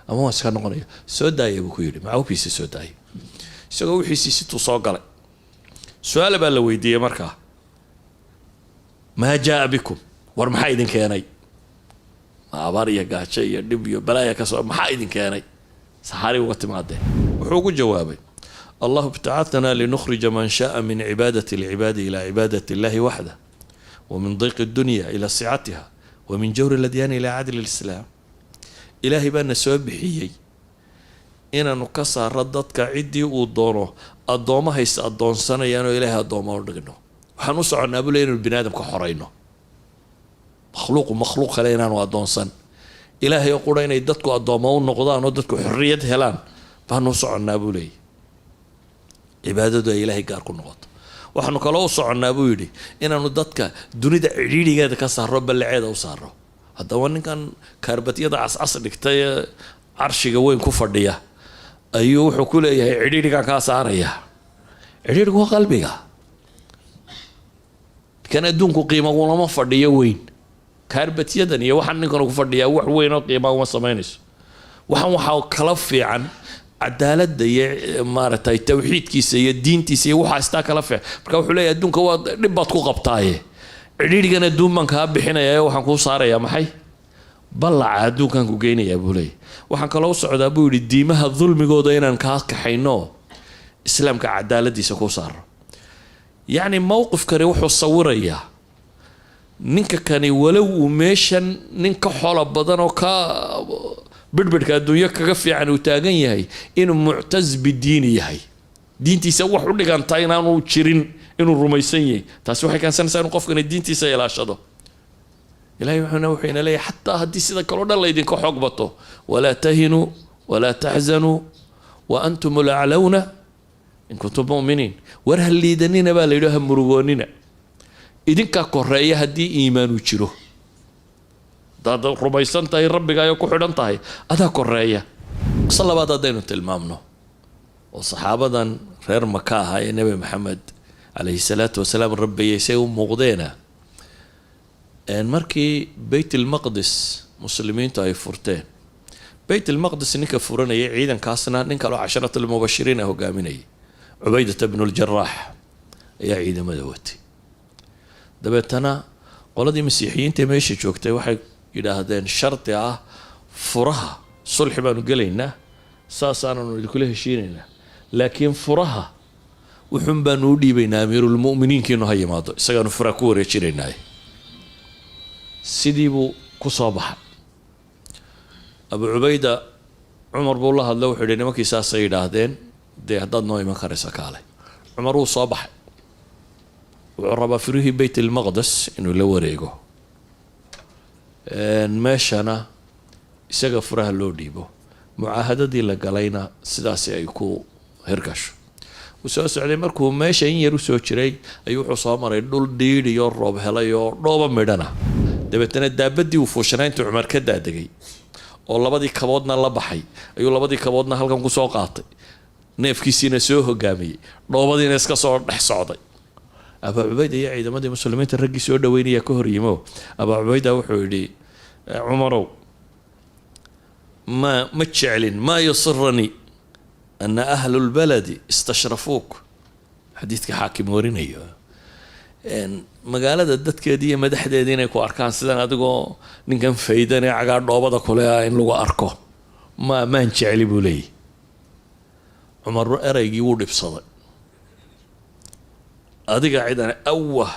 ama waan iska noqonaya soo daaya buu ku yidhi maca hubkiisa soo daaya isagoo wixiisii situu soo galay su-aala baa la weydiiyey markaa maa jaa bikum war maxaa idin keenay ma abaar iyo gaajo iyo dhib iyo balaaya kasoo maxaa idin keenay saxaari uga timaadeen wuxuu ugu jawaabay الله ابتعثنا لنخرج من شاء من عبادة العباد إلى عبادة الله وحده ومن ضيق الدنيا إلى سعتها ومن جور الأديان إلى عدل الإسلام إلهي بأن سوابحيي إن نكسر ردتك عدي ودونه الضوما هيس الضون سنة يانو إلهي الضوما ورقنه وحنوسع عن أبو لين البنادم كحرينه مخلوق خلينا وأضون سن إلهي يقول إن يدتك الضوما ونقضان ودتك حرية هلان فحنوسع عن أبو لين cibaadadu ay ilaahay gaar ku noqoto waxaanu kaloo u soconnaa buu yidhi inaanu dadka dunida cidhiidhigeeda ka saaro ballaceeda u saaro haddaba ninkan kaarbatyada cascas dhigtay ee carshiga weyn ku fadhiya ayuu wuxuu ku leeyahay cidhiidhigaa kaa saaraya cidhiidhigu waa qalbiga kan adduunku qiimo ulama fadhiyo weyn kaarbatyadan iyo waxaan ninkan ku fadhiyaa wax weyn oo qiima uma samaynayso waxaa kala fiican cadaaladda iyo maaragtay tawxiidkiisa iyo diintiisa iyo waxaa istaa kala fiican marka wuxuu leeyahay adduunka waa dhib baad ku qabtaaye cidhiidhigan adduun baan kaa bixinayaa waxaan kuu saarayaa maxay ballaca adduunkan ku geynayaa buu leeyahay waxaan kaloo u socdaa buu yidhi diimaha dulmigooda inaan kaa kaxayno islaamka cadaaladiisa kuu saaro yacni mowqifkani wuxuu sawirayaa ninka kani walow uu meeshan nin ka xoolo badan oo ka bidhbidhka adduunyo kaga fiican uu taagan yahay inuu muctaz bidiini yahay diintiisa wax u dhigantaa inaanu jirin inuu rumaysan yahay taasi waxay keensanaysaa inuu qofkani diintiisa ilaashado ilaahay wuxuuna leeyahay xataa haddii sida kaloo dhan laydinka xoog bato walaa tahinuu walaa taxzanuu wa antum laclawna in kuntum mu'miniin war ha liidanina baa layidhi ha murugoonina idinkaa koreeya haddii iimaanu jiro hadaad rumaysan tahay rabbigaayo ku xidhan tahay adaa koreeya qisa labaad haddaynu tilmaamno oo saxaabadan reer maka ahaa ee nebi maxamed calayhi salaatu wasalaam rabbayay say u muuqdeena markii bayt almaqdis muslimiintu ay furteen bayt almaqdis ninka furanayay ciidankaasna nin kaloo casharat almubashiriin ah hogaaminayay cubaydata bnu ljaraax ayaa ciidamada watay dabeetana qoladii masiixiyiinta meesha joogtay waxay yidhaahdeen shardi ah furaha sulxi baanu gelaynaa saasaananu idinkula heshiinaynaa laakiin furaha wuxuun baanu u dhiibaynaa amiirulmu'miniinkiinu ha yimaado isagaanu furaha ku wareejinaynaa sidii buu ku soo baxay abu cubayda cumar buu la hadlay wuxuu yidhi nimankii saasay yidhaahdeen dee haddaad noo iman karaysa kaalay cumar wuu soo baxay wuxuu rabaa firihii bayt almaqdes inuu la wareego meeshana isaga furaha loo dhiibo mucaahadadii la galayna sidaasi ay ku hirgasho wuu soo socday markuu meesha in yar u soo jiray ayuu wuxuu soo maray dhul dhiidh iyo roob helay oo dhooba midhana dabeetana daabadii uu fuushanaa intuu cumar ka daadegay oo labadii kaboodna la baxay ayuu labadii kaboodna halkan ku soo qaatay neefkiisiina soo hogaamiyey dhoobadiina iska soo dhex socday abaa cubayda iyo ciidamadii muslimiinta raggii soo dhaweynaya ka hor yimo abaa cubayda wuxuu yidhi cumarow ma jeclin maa yusiranii ana ahlu lbaladi istashrafuuk xadiidka xaakim warinayo magaalada dadkeedii iyo madaxdeedii inay ku arkaan sidan adigoo ninkan faydan ee cagaa dhoobada kule ah in lagu arko maan jecli buu leeyahy cumar eraygii wuu dhibsaday adiga cidan awah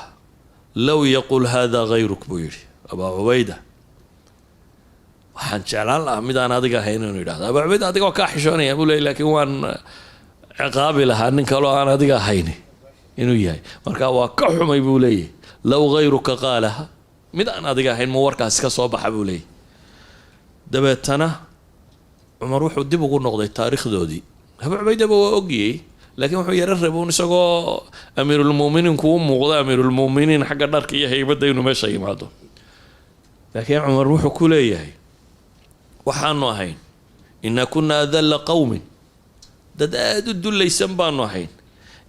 low yaqul hada hayruk buu yidhi abaa cubayda waxaan jeclaan lahaa midaan adiga ahayn inuu yidhahdo abaa cubayda adiga waa kaa xishoonaya buu leeyay laakiin waan ciqaabi lahaa nin kaloo aan adiga ahayn inuu yahay marka waa ka xumay buu leeyahy low hayruka qaalaha mid aan adiga ahayn ma warkaasi ka soo baxa buu leeyahy dabeetana cumar wuxuu dib ugu noqday taariikhdoodii abaa cubaydaba waa ogiyey laakiin wuxuu yaro raboon isagoo amiirulmu'miniinku u muuqda amiirulmu'miniin xagga dharka iyo haybadda inuu meesha yimaado laakiin cumar wuxuu ku leeyahay waxaanu ahayn inaa kunaa adalla qowmin dad aada u dullaysan baanu ahayn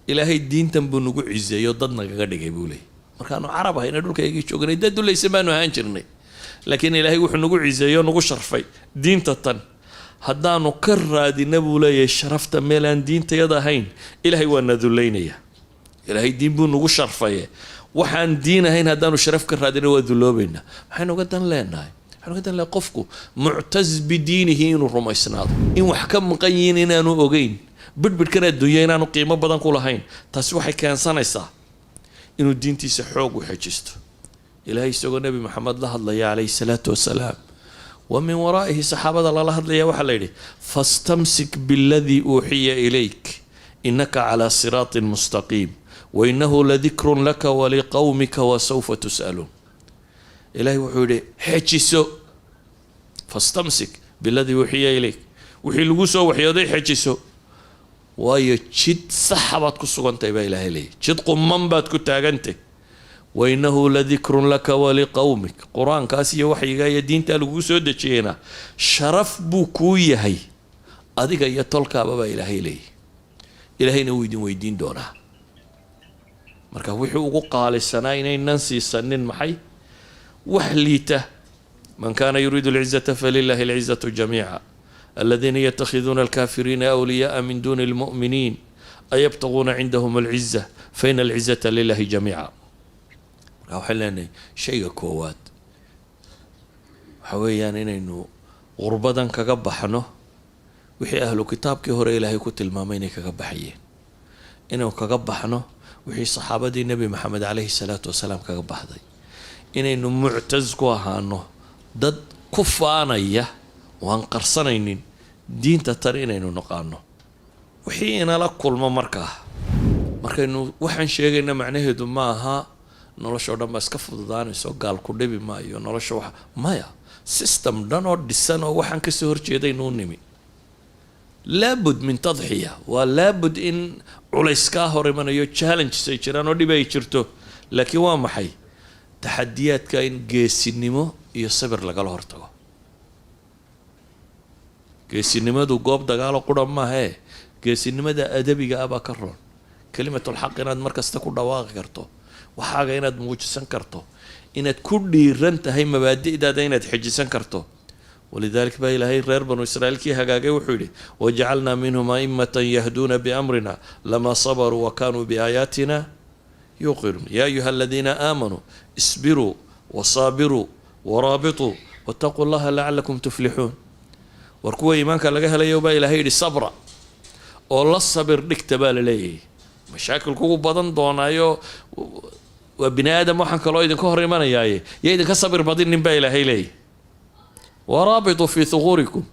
ilaahay diintan buu nagu ciseeyo dad nagaga dhigay buu leeyahy markaanu carab ahayna dhulkaygii joognay dad dullaysan baanu ahaan jirnay laakiin ilaahay wuxuu nagu ciseeyo nagu sharfay diinta tan haddaanu ka raadina buu leeyahay sharafta meel aan diintayada ahayn ilaahay waa na dullaynaya ilaahay diin buu nagu sharfaye waxaan diin ahayn haddaanu sharaf ka raadina waa dulloobaynaa waxaynu uga dan leenahay qofku muctaz bidiinihi inuu rumaysnaado in wax ka maqan yihiin inaanu ogeyn bidhbidhkan adduunya inaanu qiimo badan ku lahayn taasi waxay keensanaysaa inuu diintiisa xoog u xejisto ilaahay isagoo nebi maxamed la hadlaya calayhi salaatu wasalaam wa min waraa'ihi saxaabada lala hadlaya waxaa la yidhi fastamsik biladii uuxiya ilayk inaka calaa siraatin mustaqiim wainahu ladikrun laka waliqowmika wasawfa tus'aluun ilaahay wuxuu yidhi xejiso fastamsik biladii uuxiya ilayk wixii lagu soo waxyooday xejiso waayo jid saxa baad ku sugantahay baa ilaahay leeyahy jid quman baad ku taagantay wainahu ladikrun laka waliqowmik qur-aankaas iyo waxyigaa iyo diintaa laguu soo dejiyeyna sharaf buu kuu yahay adiga iyo tolkaaba baa ilaahay leeyahy ilaahayna wuu idin weydiin doonaa marka wixii ugu qaalisanaa inaynan siisanin maxay wax liita man kaana yuriidu alcizata falilahi alcizatu jamiica الذين يتخذون الكافرين أولياء من دون المؤمنين أيبتغون عندهم العزة فإن العزة لله جميعا. أو حلاني شيء كوات حويان إنه غربة كجبحنه وحي أهل كتاب كهري إلهي كتل مامين كجبحيه إنه كجبحنه وحي صحابة النبي محمد عليه الصلاة والسلام كجبحضي إنه معتز كوهانه ضد كفانية وانقرصنين دين تترين إنه نقانه وحين لا كل ما مركه إنه وحن شيء إنه معناه دماها nolosha dhan baa iska fududaanayso gaal ku dhibi maayo nolosha wax maya system dhan oo dhisan oo waxaan ka soo horjeeday inuu nimi laabud min tadxiya waa laabud in culays ka hor imanayo challenges ay jiraan oo dhib ay jirto laakiin waa maxay taxadiyaadka in geesinimo iyo sabir lagala hortago geesinimadu goob dagaalo qura maahe geesinimada adabiga ah baa ka roon kalimatul xaq inaad markasta ku dhawaaqi karto waxaaga inaad muujisan karto inaad ku dhiiran tahay mabaadi'daada inaad xejisan karto ولذلك با إلهي رير بنو إسرائيل كي هاقاقي وحولي وجعلنا منهم أئمة يهدون بأمرنا لما صبروا وكانوا بآياتنا يوقنون يا أيها الذين آمنوا اصبروا وصابروا ورابطوا واتقوا الله لعلكم تفلحون وركوا إيمانك لقاها ليوبا إلهي صبرا والله الصبر لك تبال ليه مشاكل كوكو بدن دونايو وبني آدم وحن كالو إذن كهر إيمانا ياي إذن كصبر بدن نبا إلهي ليه ورابطوا في ثغوركم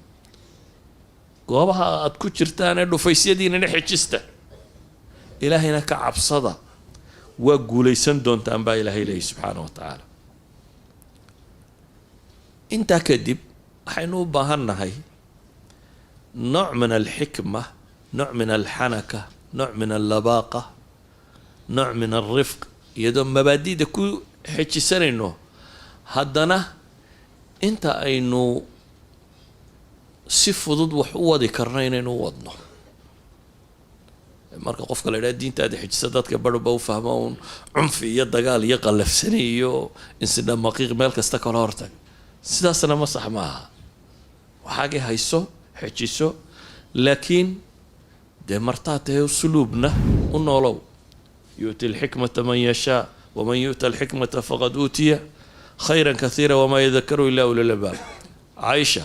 قوابها أتكو جرتان إنه فيسيدين نحي جسته إلهينا كعب صدا وقوليسان دون تنبا إلهي ليه سبحانه وتعالى انت كدب حينو باهرنا هاي نوع من الحكمة نوع من الحنكة نوع من اللباقة نوع من الرفق يدوم مبادئ كو حكي سنينو هدنا انت اينو si fudud wax u wadi karna inaynu wadno marka qofka la yiraahdo diintaada xijisa dadka barba u fahmaan cunfi iyo dagaal iyo qalafsan iyo insida maqiiq meel kasta kala hortag sidaasna ma sax maaha waxaage hayso xijiso laakiin de martaatay usulubna u noolow yu'ti al-hikmata man yasha wa man yu'ta al-hikmata faqad utiya khayran kathira wa ma yadhakkaru illa ulul albab Aisha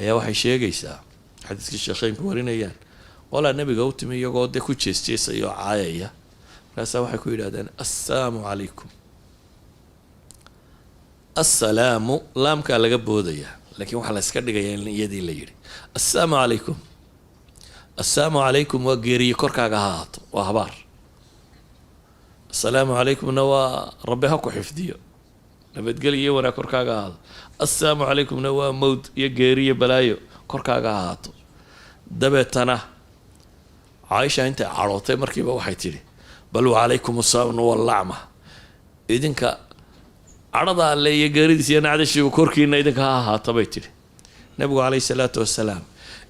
ayaa waxay sheegaysaa xadiiska sheekhaynku warinayaan walaa nabiga u timi iyagoo de ku jeesteesayo caayaya markaas waxay ku yiraahdeen assalaamu calaykum assalaamu laamka laga boodaya laakiin waxa la iska dhigayaa in iyadii la yiri assalaamu calaykum waa geeriyo korkaaga haato waa habaar assalaamu calaykumna waa rabbi ha ku xifdiyo nabadgelyo wanaag korkaaga haado assalaamu calaykumna waa mawd iyo geeriyo balaayo korkaaga haato dabeetana Aisha inta carootay markiiba waxay tiri bal wa calaykum assalaam wal la'ma idinka arada alle iyo geeridiisa nacdashiga korkiina idinka ha haato bay tiri nabigu calayhi salaatu wassalaam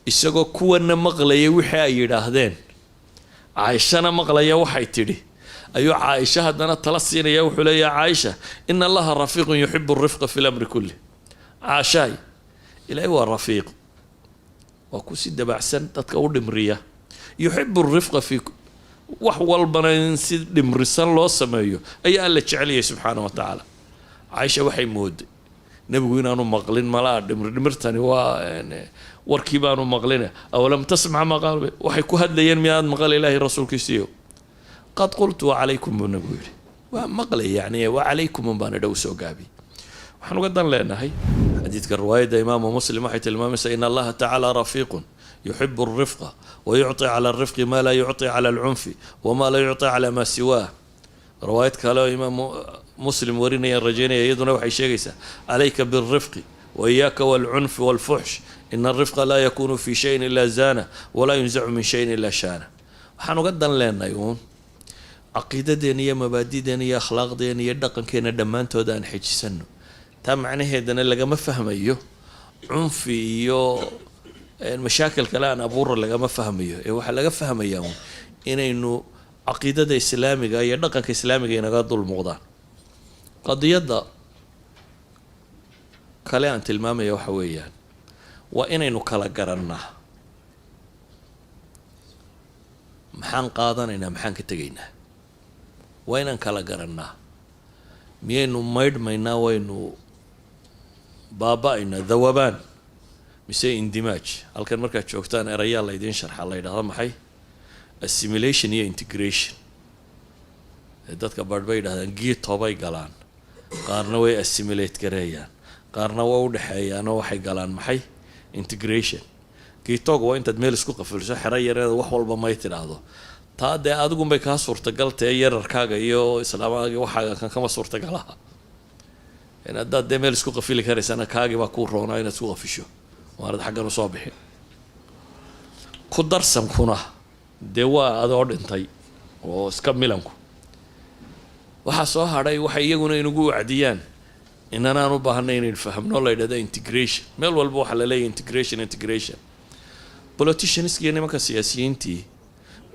isagoo kuwana maqlaya wixii ay yiraahdeen Aishana maqlaya waxay tiri أيوة عائشة هدنا تلصينا يا وحلا يا عائشة إن الله رفيق يحب الرفق في الأمر كله عاشاي إلى هو الرفيق وكسيد بعسن تتكون مرية يحب الرفق في وحول بنين سيد مرسل الله سمايه أي قال عليه سبحانه وتعالى عائشة وحي مود نبغينا أنو مغلين ملا دمرتني يعني وركيبان مغلينه أو لم تسمع ما قال وحي كهد لين مياد مغل إلهي رسول كيسيو قد قلت وعليكم بنقول ومقلي يعني وعليكم من بان دوسو قابي وحنا قدنا لنا هي حديث الرواية إمام مسلم حيث الإمام إن الله تعالى رفيق يحب الرفق ويعطي على الرفق ما لا يعطي على العنف وما لا يعطي على ما سواه رواية كلام إمام مسلم ورينا الرجينا يدنا وحي شيء عليك بالرفق وإياك والعنف والفحش إن الرفق لا يكون في شيء إلا زانه ولا ينزع من شيء إلا شانه وحنا قدنا لنا يوم عقيدتنا يا مبادئنا يا أخلاقنا يا دقنكنا دمانتودا أن حجسنو تا معناهedana lagama fahmayo cunfi iyo المشاكل كلام أبور lagama fahmayo ee waxa laga fahmayaa inaynu aqeedada islaamiga iyo dhaqanka islaamiga inaga dul muuqdaan qadiyada kale aan tilmaamayo waxa weeyaan وإننا كلا قرنا محان قادنا محان كتجينا وإننا كلا قرنا مينو ميد مينا وينو بابا إنا ذوبان مسي اندماج halkan markaad joogtaan erayaal la idin sharxa la yiraahdo maxay assimilation iyo integration dadka baadbay yiraahdaan geetobay galaan qaarna way assimilate gareeyaan qaarna way u dhaxeeyaan oo waxay galaan maxay integration geetog waa intaad meel isku qafulso xira yareeda wax walba may tiraahdo taade adigu bay ka suurtagal tahay yararkaaga iyo islaamaaga waxa kan kama suurtagalaha in dad meel isku qafili kareysana kaagi baa ku roonaa inaad isku qafisho وارد حقنا صباحي كدر سمكونا دوا هذا أردنتي وسكملنكو وحصوا هراي وحيجونا ينقوا عديان إن أنا نبغى نفهم نولا إذا ده integration مال والبوح على لي integration politicians يعني ما كسياسيين تي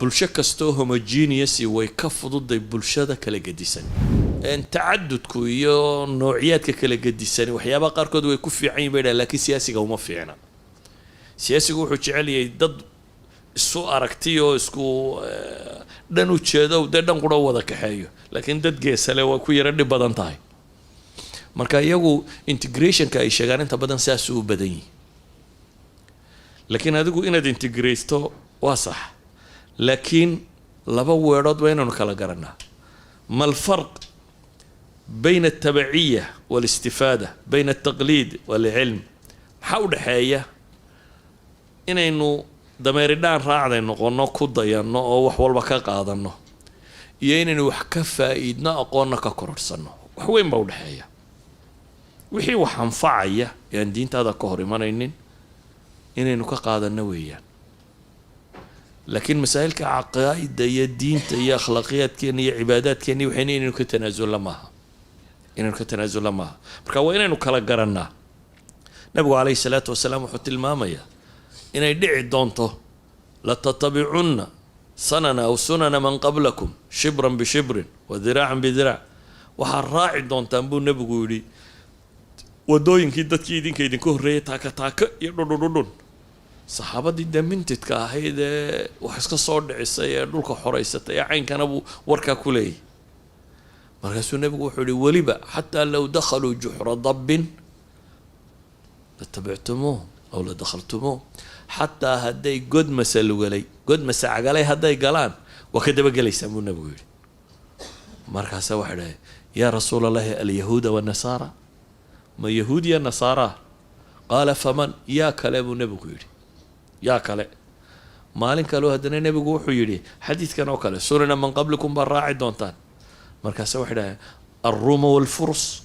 بلشة كستو homogeneous ويكفوا ضد بلشة ده كلا جديسن ان تعدد كويو نوعيات كلا جديسن وحيابا قاركود ويكفي عين بينا لكن سياسي وما فينا سياسي وحو جعلي ضد السوء أركتيو اسكو دانو تشيدو دان قرا ودا كحايو لكن دد جيسله وكو يرد بدن تاي marka iyagu integration ka ay sheegaan inta badan saas u badan yihiin laakiin adigu inaad integrateto waa sax laakiin laba weerood waa inaan kala garanaa mal farq بين التبعية والاستفادة بين التقليد والعلم حاول حياة إنه دميردان راعي نقولنا كضيا نو وحول بكا قاضنا يين وحكا فائدنا أقولنا ككرسنا وحوين بقول حياة وحي وحنفعية يعني دين هذا كهري ما نين إنه كقاضنا ويا لكن مسائل كعقائد يا دين يا أخلاقيات كني عبادات كني وحين إنه كتنازل معها إنه كتنازل معها بركوا إنه كلا جرنا نبي عليه الصلاة والسلام وحط المامية إنه يدعي دونته لا تتبعون سننا أو سنن من قبلكم شبرا بشبر وذراعا بذراع وحراعي دونته أبو نبي يقولي ودوين كده كيدين كهرية تاكا يدودودون صحابة دي دمنتت كهيدا وحسك صور عيسى دولك حريصة يا عين كان أبو وركا كلي مركز النبي وحولي ولبا حتى لو دخلوا جحر ضب لاتبعتموه أو لدخلتموه حتى هدي قد مسلوا علي قد مسع علي هدي قلان وكذا بقى لي يسمون النبي مركز واحد يا رسول الله اليهود والنصارى ما يهود يا نصارى قال فمن يا كلام النبي يا كلا مالك قالوا هدنا النبي وحو يري حديث كان وكلا سورنا من قبلكم بالراعي دونتان مركز واحد الروم والفرس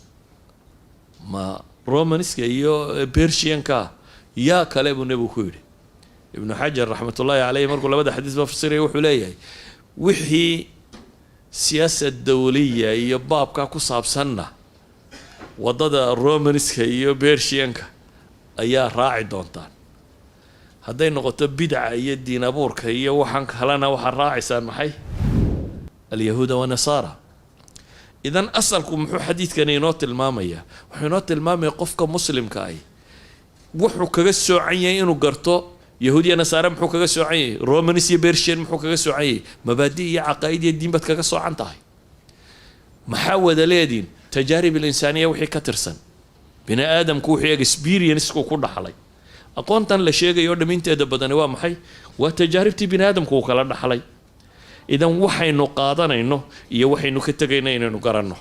ما رومانسك يو بيرشيان كا يا كلام النبي وحو ابن حجر رحمة الله عليه مركو لبدا حديث بفسيره وحو ليه وحي سياسة دولية يباب كاكو صاب سنة وضد الرومانسك يو بيرشيان كا أيا راعي دونتان هذا نقطة بدعة يدين أبورك هي وحنك هلنا وحراعي سان محي اليهود والنصارى إذن أصلكم حديث كان ينوت المامية وحنوت المامية قفك مسلم كاي وحو كغسو عيه إنو قرطو يهودية نصارى محو كغسو عيه رومانسية بيرشين محو كغسو عيه مبادئ عقائد الدين بتكغسو عن تاي محاودة ليدين تجارب الإنسانية وحي كترسن بني آدم كوحي اكسبيرينس كو كل حالي aqoontan la sheegayo dhaminteeda badan waa maxay waa tajaaribtii bini aadamku kala dhaxlay idan waxaynu qaadanayno iyo waxaynu ka tagaynaa inaynu garanno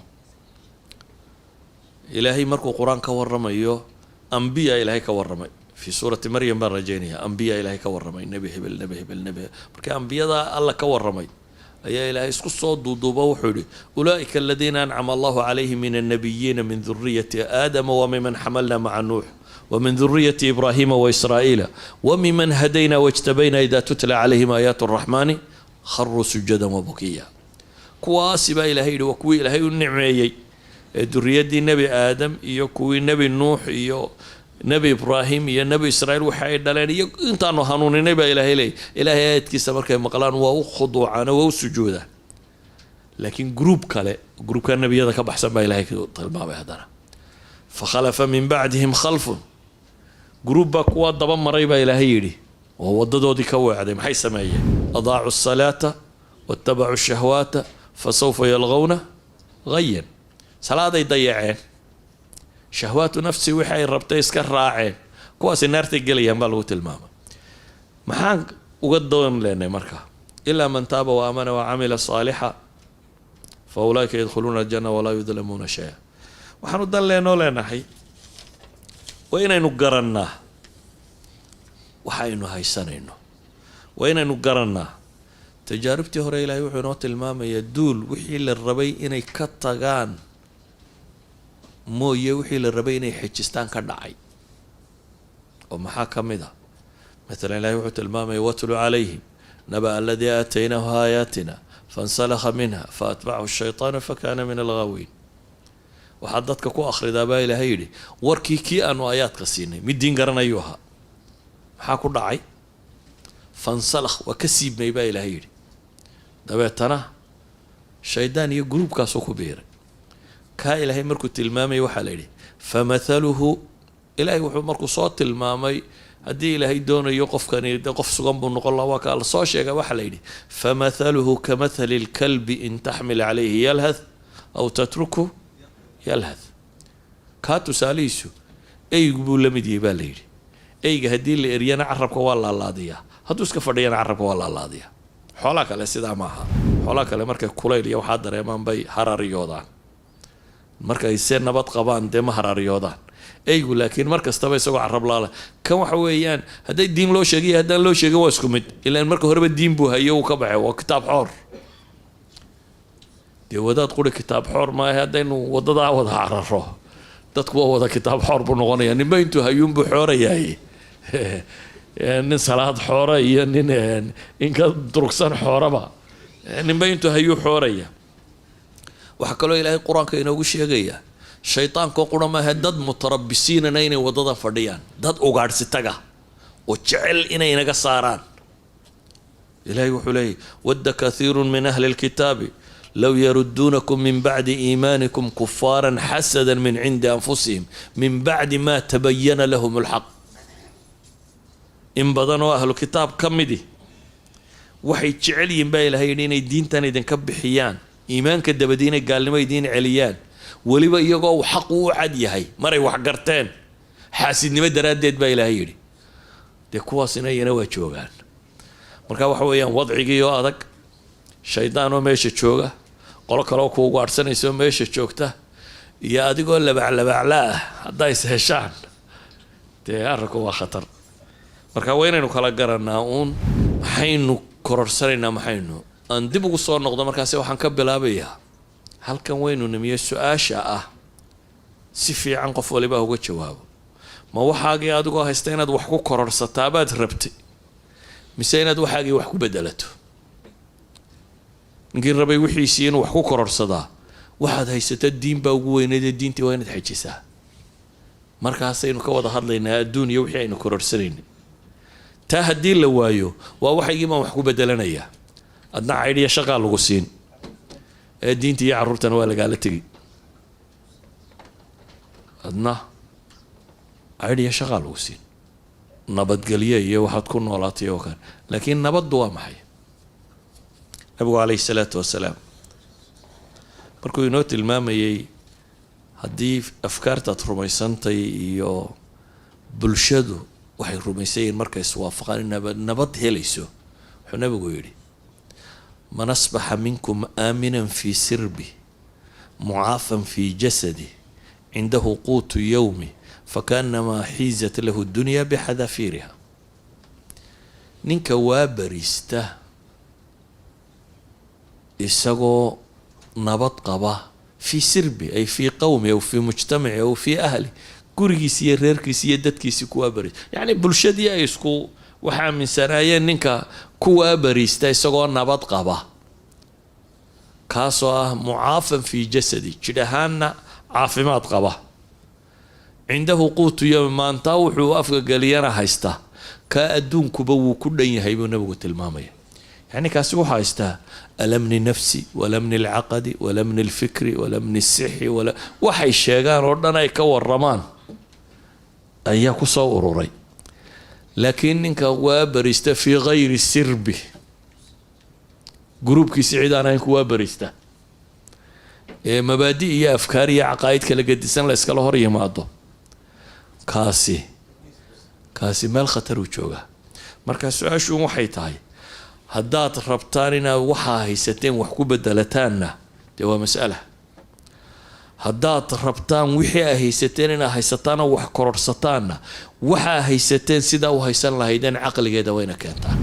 ilaahay markuu quraan ka warramayo anbiya ilaahay ka warramay fi suurati maryam baan rajaynaya anbiya ilaahay ka warramay nabi hebel marka anbiyada alla ka warramay ayaa ilaahay isku soo duuduuba wuxuu yidhi ulaa'ika aladiina ancama allahu calayhim min annabiyyiina min duriyati aadama wa miman xamalna maca nuux ومن ذرية إبراهيم وإسرائيل وممن هدينا واجتبينا إذا تتلى عليهم آيات الرحمن خروا سجدا وبكيا كواسبا إلهي وكوي إلهي النعمي ذرية النبي آدم يكوي النبي نوح نبي إبراهيم يا نبي إسرائيل وحي دلاني أنت أنو هنون نبي إلهي لي إلهي آيات كيسا كي مقلان وخضوعانا وسجودا لكن جروب كان النبي هذا كبحسن با إلهي طلبا بهدنا فخلف من بعدهم خلف جروبا كوا دبا مريبا إلى هيري ووضدوا دي كواعد محي سماية أضاعوا الصلاة واتبعوا الشهوات فسوف يلغون غيا صلاة يضيعين شهوات نفسي وحي ربطي يسكر راعين كواس النار تقليا بالوت الماما محان وقدون لنا مركا إلا من تاب وآمن وعمل صالحا فأولئك يدخلون الجنة ولا يظلمون شيئا وحنو دل لنا لنا حي وين نقرنا وحي هاي سنة وين نقرنا تجاربتي هوري إلهي وحي نوت الماما يدول وحي للربي إني كتغان مو يوحي للربي إني حجستان كدعي ومحاكم ذا مثلا إلهي وحي الماما يوتل عليهم نبأ الذي آتيناه آياتنا فانسلخ منها فأتبعه الشيطان فكان من الغاوين وحددك كو آخر دابا إلى هيدي وركي كي أنو آيات قسيني مدين قرن أيوها حاكو دعي فانسلخ وكسيب ميبا إلى هيدي دابتنا شيطان يقروب كاسو كبير كا إلهي مركو تلمامي وحاليدي فمثله إلهي وحو مركو صوت المامي هدي إلهي دون يوقف كان يقف سقم بنقول الله وكال صوشيك وحاليدي فمثله كمثل الكلب إن تحمل عليه يلهث أو تتركه يلهث كاتو ساليسو أي قبول لمدي باليدي أي هدي اللي إريانا عربك والله الله ديا هدوسك فرديانا عربك والله الله ديا حولاك على سيدا معها حولاك على مركز كوليل يو حاضر يمان بي حراريودان مركز يسير نبات قبان ديما حراريودان أيقول لكن مركز تبا يسوي عرب لاله كم حويان هذا الدين لو شقي هذا لو شقي واسكمت إلا المركز هرب الدين بوها يو كبعه وكتاب حر دي ودات قول كتاب حر ما هذا إنه وضع وضع عرفه تتقوى وضع كتاب حر بنغني يعني ما أنتوا هيوم بحورة ياهي يعني صلاة حورة يعني إن كان دركسان حورة با يعني ما أنتوا هيو حورة وحكى له إلهي القرآن كأنه وش يجيه شيطان كوكونا ما هدد متربسين نين وضد فرديان دد أوغار ستجا وجعل إني نجا صاران إلهي وحلي ود كثير من أهل الكتاب لو يردونكم من بعد إيمانكم كفارا حسدا من عند أنفسهم من بعد ما تبين لهم الحق إن بدنوا أهل الكتاب كمدي وحي جعل ينبغي لهينين الدين تاني دين كبحيان إيمان كدبدين قال لما يدين عليان weliba iyagoo xaq u cad yahay maray wax garteen xaasidnimo daraadeed baa Ilaahay yiri de kuwaas inayna waa joogaan marka waxa weeyaan wadcigiyo adag shaydaan oo meesha jooga qolo kale oo ku gaarsanayso meesha joogta iyo adigoo labaclabacla haday heshaan de arko waa khatar marka weynaynu kala garanaa maxaynu kororsanayna maxaynu aan dib ugu soo noqdo markaas waxaan ka bilaabayaa halkan waynu nimiyo su'aasha ah si fiican qof waliba uga jawaabo ma waxaagii adigoo haysta inaad wax ku kororsataa baad rabtay mise inaad waxaagii wax ku bedelato ninkii rabay wixiisii inuu wax ku kororsadaa waxaad haysata diin baa ugu weyneed diintii waa inaad xajisaa markaasaynu ka wada hadlaynaa adduun iyo wixii aynu kororsanayna taa haddii la waayo waa waxaygii baan wax ku bedelanayaa adna caydhiya shaqaa lagu siin diintii iyo carruurtana waa lagaala tegi adna caydhiya shaqaa lagu siin nabadgelyo iyo waxaad ku noolaatay oo kale laakiin nabaddu waa maxay nabigu calayhi salaatu wasalaam markuu inoo tilmaamayay haddii afkaartaad rumaysantay iyo bulshadu waxay rumaysayeen markay iswaafaqaan in nabad helayso wuxuu nabigu yidhi من أصبح منكم آمنا في سربه معافا في جسده عنده قوت يومه فكأنما حيزت له الدنيا بحذافيرها نينك وابريسته إساقو نبط قبا في سربي أي في قومي أو في مجتمعي أو في أهلي كوريسي ريركيسي ددكيسي كوابريس يعني بلشدي أيسكو waxaa minsanaayeen ninka kuwa bariista isagoo nabad qaba kaasoo ah mucaafan fi jasadi jidhahaana caafimaad qaba cindahu quutu yawm maanta wuxuu afka galiyana haysta ka adduunkuba wuu ku dhan yahay buu nabigu tilmaamaya yani kaasi wuxuu haystaa alamni nafsi walamni alcaqdi walamni alfikri walamni alsixi waxay sheegaan oo dhan ay ka waramaan ayaa ku soo ururay laakiin ninka waa barista fi ghayri sirbi gruubkiisi cid aan ahayn ku waa barista ee mabaadi iyo afkaar iyo caqaa'id kala gedisan la iskala hor yimaado kaasi meel khatar u jooga marka su-aashu waxay tahay haddaad rabtaan inaad waxaa haysateen wax ku bedelataanna dee waa mas'ala haddaad rabtaan wixii aa haysateen inaad haysataana wax kororsataanna waxaa haysateen sidaa u haysan lahaydeen caqligeeda wayna keentaan